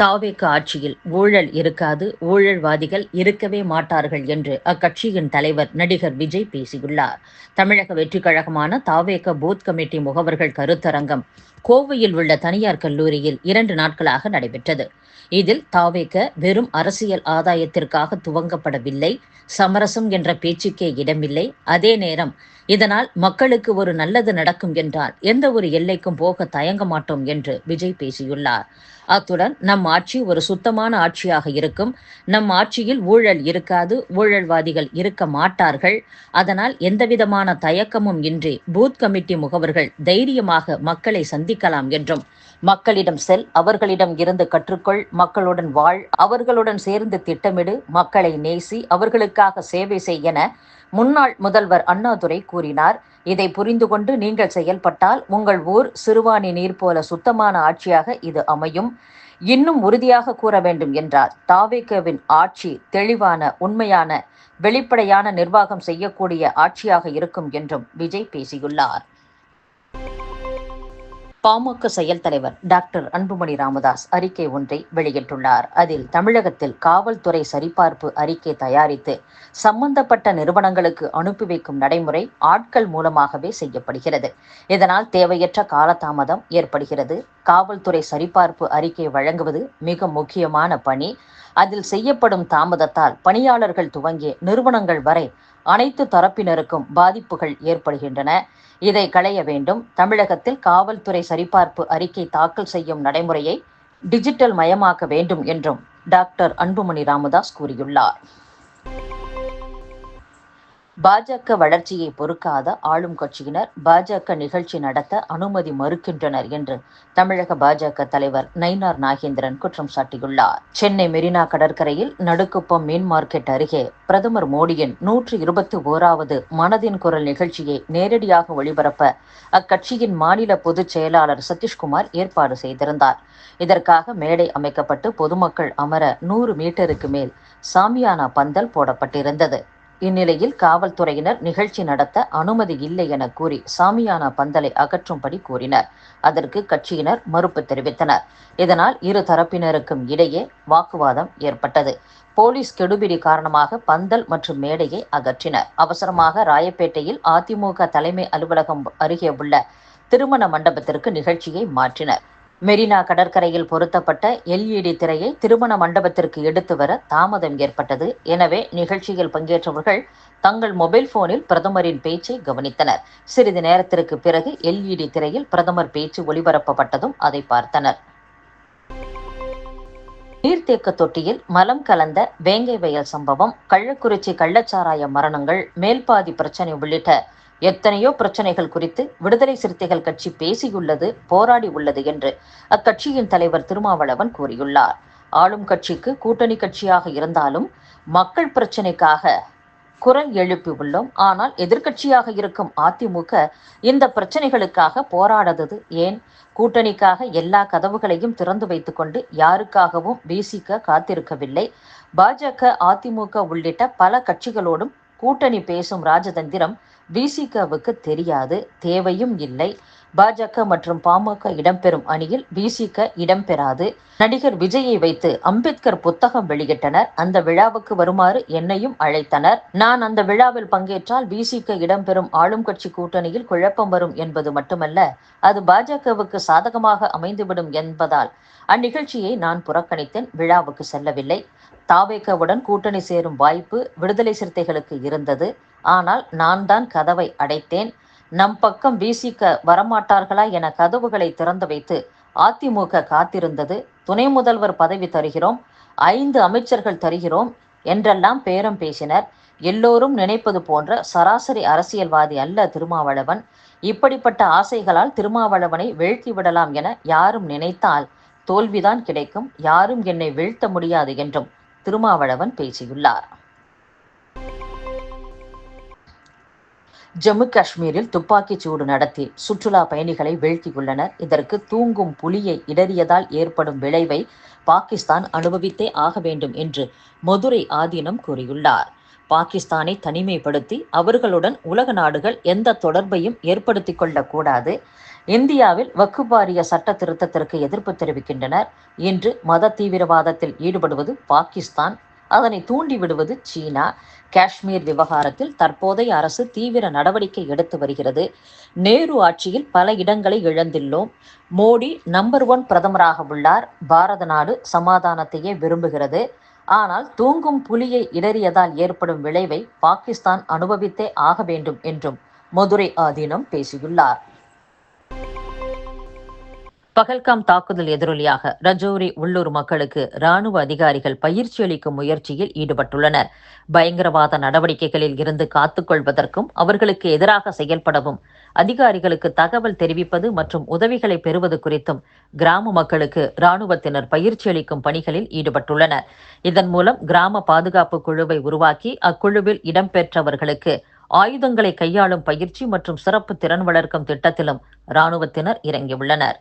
தாவேக ஆட்சியில் ஊழல் இருக்காது, ஊழல்வாதிகள் இருக்கவே மாட்டார்கள் என்று அக்கட்சியின் தலைவர் நடிகர் விஜய் பேசியுள்ளார். தமிழக வெற்றிக் கழகமான தாவேக பூத் கமிட்டி முகவர்கள் கருத்தரங்கம் கோவையில் உள்ள தனியார் கல்லூரியில் 2 நாட்களாக நடைபெற்றது. இதில் தாவேக வெறும் அரசியல் ஆதாயத்திற்காக துவங்கப்படவில்லை, சமரசம் என்ற பேச்சுக்கே இடமில்லை. அதே நேரம் இதனால் மக்களுக்கு ஒரு நல்லது நடக்கும் என்றால் எந்த ஒரு எல்லைக்கும் போக தயங்க மாட்டோம் என்று விஜய் பேசியுள்ளார். அத்துடன் நம் ஆட்சி ஒரு சுத்தமான ஆட்சியாக இருக்கும், நம் ஆட்சியில் ஊழல் இருக்காது, ஊழல்வாதிகள் இருக்க மாட்டார்கள். அதனால் எந்தவிதமான தயக்கமும் இன்றி பூத் கமிட்டி முகவர்கள் தைரியமாக மக்களை சந்திக்கலாம் என்றும், மக்களிடம் செல், அவர்களிடம் இருந்து கற்றுக்கொள், மக்களுடன் வாழ், அவர்களுடன் சேர்ந்து திட்டமிடு, மக்களை நேசி, அவர்களுக்காக சேவை செய் என முன்னாள் முதல்வர் அண்ணாதுரை கூறினார். இதை புரிந்து கொண்டு நீங்கள் செயல்பட்டால் உங்கள் ஊர் சிறுவாணி நீர் போல சுத்தமான ஆட்சியாக இது அமையும். இன்னும் உறுதியாக கூற வேண்டும் என்றால் தாவேகவின் ஆட்சி தெளிவான, உண்மையான, வெளிப்படையான நிர்வாகம் செய்யக்கூடிய ஆட்சியாக இருக்கும் என்றும் விஜய் பேசியுள்ளார். பாமக செயல் தலைவர் டாக்டர் அன்புமணி ராமதாஸ் அறிக்கை ஒன்றை வெளியிட்டுள்ளார். அதில் தமிழகத்தில் காவல்துறை சரிபார்ப்பு அறிக்கை தயாரித்து சம்பந்தப்பட்ட நிறுவனங்களுக்கு அனுப்பி வைக்கும் நடைமுறை ஆட்கள் மூலமாகவே செய்யப்படுகிறது. இதனால் தேவையற்ற காலதாமதம் ஏற்படுகிறது. காவல்துறை சரிபார்ப்பு அறிக்கை வழங்குவது மிக முக்கியமான பணி. அதில் செய்யப்படும் தாமதத்தால் பணியாளர்கள் துவங்கி நிறுவனங்கள் வரை அனைத்து தரப்பினருக்கும் பாதிப்புகள் ஏற்படுகின்றன. இதை களைய வேண்டும். தமிழகத்தில் காவல்துறை சரிபார்ப்பு அறிக்கை தாக்கல் செய்யும் நடைமுறையை டிஜிட்டல் மயமாக்க வேண்டும் என்றும் டாக்டர் அன்புமணி ராமதாஸ் கூறியுள்ளார். பாஜக வளர்ச்சியை பொறுக்காத ஆளும் கட்சியினர் பாஜக நிகழ்ச்சி நடத்த அனுமதி மறுக்கின்றனர் என்று தமிழக பாஜக தலைவர் நயினார் நாகேந்திரன் குற்றம் சாட்டியுள்ளார். சென்னை மெரினா கடற்கரையில் நடுக்குப்பம் மீன் மார்க்கெட் அருகே பிரதமர் மோடியின் 121வது மனதின் குரல் நிகழ்ச்சியை நேரடியாக ஒளிபரப்ப அக்கட்சியின் மாநில பொதுச் செயலாளர் சதீஷ்குமார் ஏற்பாடு செய்திருந்தார். இதற்காக மேடை அமைக்கப்பட்டு பொதுமக்கள் அமர 100 மீட்டருக்கு மேல் சாமியானா பந்தல் போடப்பட்டிருந்தது. இந்நிலையில் காவல்துறையினர் நிகழ்ச்சி நடத்த அனுமதி இல்லை என கூறி சாமியானா பந்தலை அகற்றும்படி கூறினர். அதற்கு கட்சியினர் மறுப்பு தெரிவித்தனர். இதனால் இரு தரப்பினருக்கும் இடையே வாக்குவாதம் ஏற்பட்டது. போலீஸ் கெடுபிடி காரணமாக பந்தல் மற்றும் மேடையை அகற்றினர். அவசரமாக ராயப்பேட்டையில் அதிமுக தலைமை அலுவலகம் அருகே உள்ள திருமண மண்டபத்திற்கு நிகழ்ச்சியை மாற்றினர். மெரினா கடற்கரையில் பொருத்தப்பட்ட LED திரையை திருமண மண்டபத்திற்கு எடுத்து வர தாமதம் ஏற்பட்டது. எனவே நிகழ்ச்சியில் பங்கேற்றவர்கள் தங்கள் மொபைல் போனில் பிரதமரின் பேச்சை கவனித்தனர். சிறிது நேரத்திற்கு பிறகு LED திரையில் பிரதமர் பேச்சு ஒளிபரப்பப்பட்டதும் அதை பார்த்தனர். நீர்த்தேக்க தொட்டியில் மலம் கலந்த வேங்கை வயல் சம்பவம், கள்ளக்குறிச்சி கள்ளச்சாராய மரணங்கள், மேல்பாதி பிரச்சனை உள்ளிட்ட எத்தனையோ பிரச்சனைகள் குறித்து விடுதலை சிறுத்தைகள் கட்சி பேசியுள்ளது, போராடி உள்ளது என்று அக்கட்சியின் தலைவர் திருமாவளவன் கூறியுள்ளார். ஆளும் கட்சிக்கு கூட்டணி கட்சியாக இருந்தாலும் மக்கள் பிரச்சனைக்காக குரல் எழுப்பி உள்ளோம். ஆனால் எதிர்க்கட்சியாக இருக்கும் அதிமுக இந்த பிரச்சனைகளுக்காக போராடாதது ஏன்? கூட்டணிக்காக எல்லா கதவுகளையும் திறந்து வைத்துக்கொண்டு யாருக்காகவும் விசிக காத்திருக்கவில்லை. பாஜக, அதிமுக உள்ளிட்ட பல கட்சிகளோடும் கூட்டணி பேசும் ராஜதந்திரம் விசிகவுக்கு தெரியாது, தேவையும் இல்லை. பாஜக மற்றும் பாமக இடம்பெறும் அணியில் விசிக இடம்பெறாது. நடிகர் விஜயை வைத்து அம்பேத்கர் புத்தகம் வெளியிட்டனர். அந்த விழாவுக்கு வருமாறு என்னையும் அழைத்தனர். நான் அந்த விழாவில் பங்கேற்றால் விசிக இடம்பெறும் ஆளும் கட்சி கூட்டணியில் குழப்பம் வரும் என்பது மட்டுமல்ல, அது பாஜகவுக்கு சாதகமாக அமைந்துவிடும் என்பதால் அந்நிகழ்ச்சியை நான் புறக்கணித்தேன். விழாவுக்கு செல்லவில்லை. தாவேகவுடன் கூட்டணி சேரும் வாய்ப்பு விடுதலை சிறுத்தைகளுக்கு இருந்தது. ஆனால் நான் தான் கதவை அடைத்தேன். நம் பக்கம் விசிக வரமாட்டார்களா என கதவுகளை திறந்து வைத்து அதிமுக காத்திருந்தது. துணை முதல்வர் பதவி தருகிறோம், 5 அமைச்சர்கள் தருகிறோம் என்றெல்லாம் பேரம் பேசினர். எல்லோரும் நினைப்பது போன்ற சராசரி அரசியல்வாதி அல்ல திருமாவளவன். இப்படிப்பட்ட ஆசைகளால் திருமாவளவனை வீழ்த்தி விடலாம் என யாரும் நினைத்தால் தோல்விதான் கிடைக்கும். யாரும் என்னை வீழ்த்த முடியாது என்றும் திருமாவளவன் பேசியுள்ளார். ஜம்மு காஷ்மீரில் துப்பாக்கிச் சூடு நடத்தி சுற்றுலா பயணிகளை வீழ்த்தியுள்ளனர். இதற்கு தூங்கும் புலியை இடறியதால் ஏற்படும் விளைவை பாகிஸ்தான் அனுபவித்தே ஆக வேண்டும் என்று மதுரை ஆதீனம் கூறியுள்ளார். பாகிஸ்தானை தனிமைப்படுத்தி அவர்களுடன் உலக நாடுகள் எந்த தொடர்பையும் ஏற்படுத்திக் கொள்ளக்கூடாது. இந்தியாவில் வக்ஃப் வாரிய சட்ட திருத்தத்திற்கு எதிர்ப்பு தெரிவிக்கின்றனர். இன்று மத தீவிரவாதத்தில் ஈடுபடுவது பாகிஸ்தான், அதனை தூண்டிவிடுவது சீனா. காஷ்மீர் விவகாரத்தில் தற்போதைய அரசு தீவிர நடவடிக்கை எடுத்து வருகிறது. நேரு ஆட்சியில் பல இடங்களை இழந்துள்ளோம். மோடி நம்பர் 1 பிரதமராக உள்ளார். பாரத நாடு சமாதானத்தையே விரும்புகிறது. ஆனால் தூங்கும் புலியை இடறியதால் ஏற்படும் விளைவை பாகிஸ்தான் அனுபவித்தே ஆக வேண்டும் என்றும் மதுரை ஆதீனம் பேசியுள்ளார். பகல்காம் தாக்குதல் எதிரொலியாக ரஜோரி உள்ளூர் மக்களுக்கு ராணுவ அதிகாரிகள் பயிற்சி அளிக்கும் முயற்சியில் ஈடுபட்டுள்ளனர். பயங்கரவாத நடவடிக்கைகளில் இருந்து காத்துக்கொள்வதற்கும் அவர்களுக்கு எதிராக செயல்படவும் அதிகாரிகளுக்கு தகவல் தெரிவிப்பது மற்றும் உதவிகளை பெறுவது குறித்தும் கிராம மக்களுக்கு இராணுவத்தினர் பயிற்சி அளிக்கும் பணிகளில் ஈடுபட்டுள்ளனர். இதன் மூலம் கிராம பாதுகாப்பு குழுவை உருவாக்கி அக்குழுவில் இடம்பெற்றவர்களுக்கு ஆயுதங்களை கையாளும் பயிற்சி மற்றும் சிறப்பு திறன் வளர்க்கும் திட்டத்திலும் இராணுவத்தினர் இறங்கியுள்ளனர்.